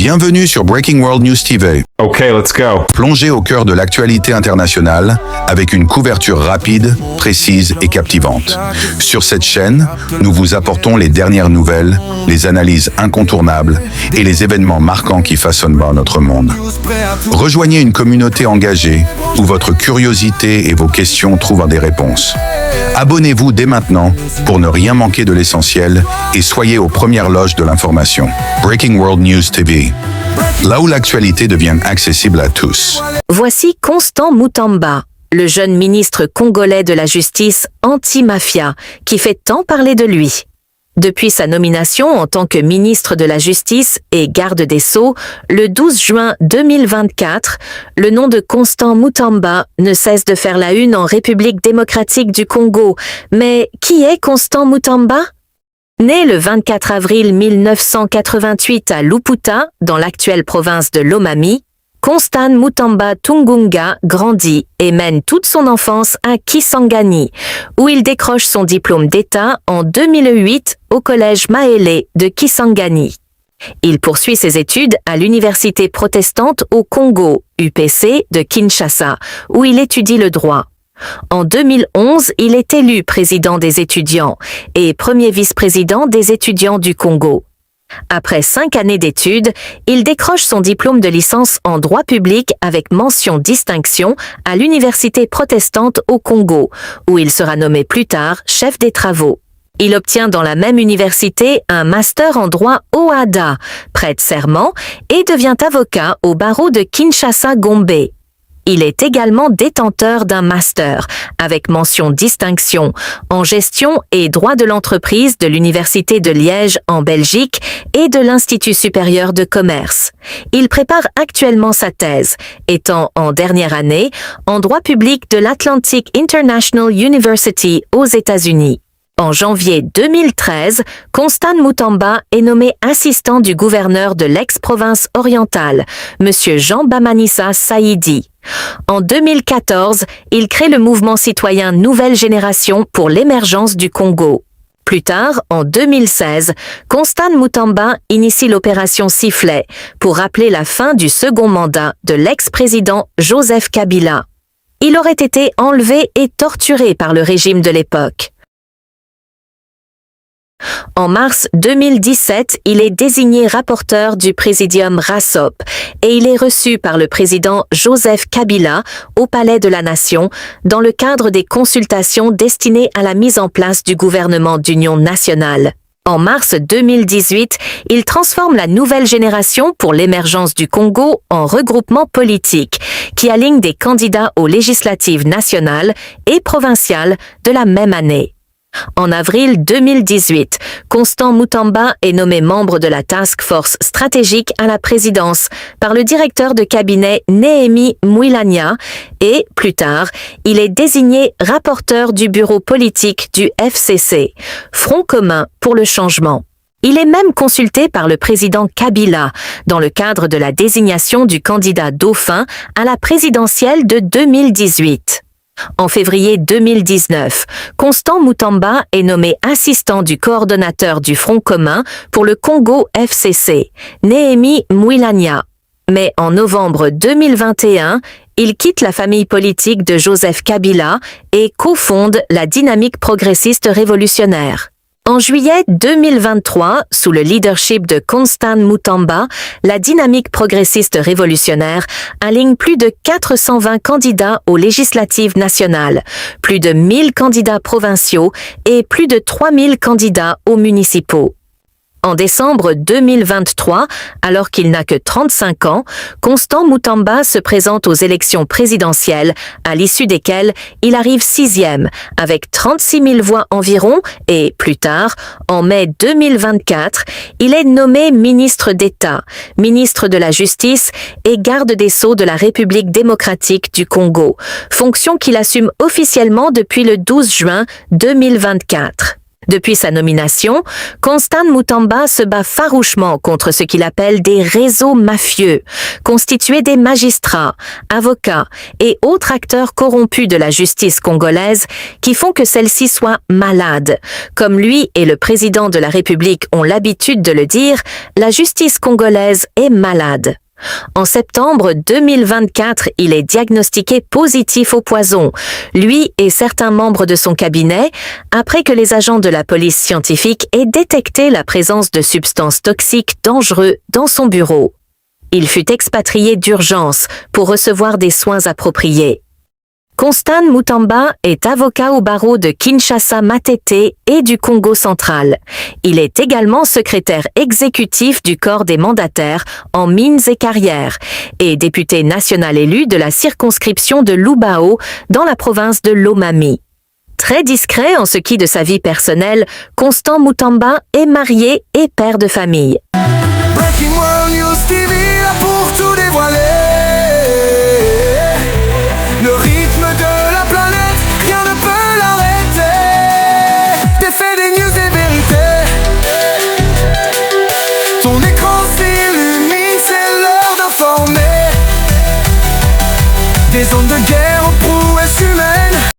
Bienvenue sur Breaking World News TV. Okay, let's go. Plongez au cœur de l'actualité internationale avec une couverture rapide, précise et captivante. Sur cette chaîne, nous vous apportons les dernières nouvelles, les analyses incontournables et les événements marquants qui façonnent notre monde. Rejoignez une communauté engagée où votre curiosité et vos questions trouvent des réponses. Abonnez-vous dès maintenant pour ne rien manquer de l'essentiel et soyez aux premières loges de l'information. Breaking World News TV. Là où l'actualité devient accessible à tous. Voici Constant Mutamba, le jeune ministre congolais de la justice anti-mafia, qui fait tant parler de lui. Depuis sa nomination en tant que ministre de la Justice et garde des Sceaux, le 12 juin 2024, le nom de Constant Mutamba ne cesse de faire la une en République démocratique du Congo. Mais qui est Constant Mutamba ? Né le 24 avril 1988 à Luputa, dans l'actuelle province de Lomami, Constant Mutamba Tungunga grandit et mène toute son enfance à Kisangani, où il décroche son diplôme d'État en 2008 au collège Maélé de Kisangani. Il poursuit ses études à l'université protestante au Congo, UPC de Kinshasa, où il étudie le droit. En 2011, il est élu président des étudiants et premier vice-président des étudiants du Congo. Après 5 années d'études, il décroche son diplôme de licence en droit public avec mention distinction à l'université protestante au Congo, où il sera nommé plus tard chef des travaux. Il obtient dans la même université un master en droit OADA, prête serment, et devient avocat au barreau de Kinshasa-Gombe. Il est également détenteur d'un master, avec mention distinction, en gestion et droit de l'entreprise de l'Université de Liège en Belgique et de l'Institut supérieur de commerce. Il prépare actuellement sa thèse, étant en dernière année, en droit public de l'Atlantic International University aux États-Unis. En janvier 2013, Constant Mutamba est nommé assistant du gouverneur de l'ex-province orientale, M. Jean Bamanissa Saïdi. En 2014, il crée le mouvement citoyen Nouvelle Génération pour l'émergence du Congo. Plus tard, en 2016, Constant Mutamba initie l'opération Sifflet pour rappeler la fin du second mandat de l'ex-président Joseph Kabila. Il aurait été enlevé et torturé par le régime de l'époque. En mars 2017, il est désigné rapporteur du Présidium RASOP et il est reçu par le président Joseph Kabila au Palais de la Nation dans le cadre des consultations destinées à la mise en place du gouvernement d'union nationale. En mars 2018, il transforme la Nouvelle Génération pour l'émergence du Congo en regroupement politique qui aligne des candidats aux législatives nationales et provinciales de la même année. En avril 2018, Constant Mutamba est nommé membre de la Task Force stratégique à la présidence par le directeur de cabinet Néhémie Mouilania et, plus tard, il est désigné rapporteur du bureau politique du FCC, Front commun pour le changement. Il est même consulté par le président Kabila dans le cadre de la désignation du candidat dauphin à la présidentielle de 2018. En février 2019, Constant Mutamba est nommé assistant du coordonnateur du Front commun pour le Congo FCC, Néhémie Mouilania. Mais en novembre 2021, il quitte la famille politique de Joseph Kabila et cofonde la Dynamique progressiste révolutionnaire. En juillet 2023, sous le leadership de Constant Mutamba, la Dynamique progressiste révolutionnaire aligne plus de 420 candidats aux législatives nationales, plus de 1000 candidats provinciaux et plus de 3000 candidats aux municipaux. En décembre 2023, alors qu'il n'a que 35 ans, Constant Mutamba se présente aux élections présidentielles, à l'issue desquelles il arrive 6e, avec 36 000 voix environ, et plus tard, en mai 2024, il est nommé ministre d'État, ministre de la Justice et garde des Sceaux de la République démocratique du Congo, fonction qu'il assume officiellement depuis le 12 juin 2024. Depuis sa nomination, Constant Mutamba se bat farouchement contre ce qu'il appelle des réseaux mafieux, constitués des magistrats, avocats et autres acteurs corrompus de la justice congolaise qui font que celle-ci soit malade. Comme lui et le président de la République ont l'habitude de le dire, la justice congolaise est malade. En septembre 2024, il est diagnostiqué positif au poison, lui et certains membres de son cabinet, après que les agents de la police scientifique aient détecté la présence de substances toxiques dangereuses dans son bureau. Il fut expatrié d'urgence pour recevoir des soins appropriés. Constant Mutamba est avocat au barreau de Kinshasa-Matete et du Congo central. Il est également secrétaire exécutif du corps des mandataires en mines et carrières et député national élu de la circonscription de Lubao dans la province de Lomami. Très discret en ce qui de sa vie personnelle, Constant Mutamba est marié et père de famille. Breaking World News TV, là pour tout dévoiler. Le rythme de la planète, rien ne peut l'arrêter. Des faits, des news, des vérités. Ton écran s'illumine, c'est l'heure d'informer. Des ondes de guerre aux prouesses humaines.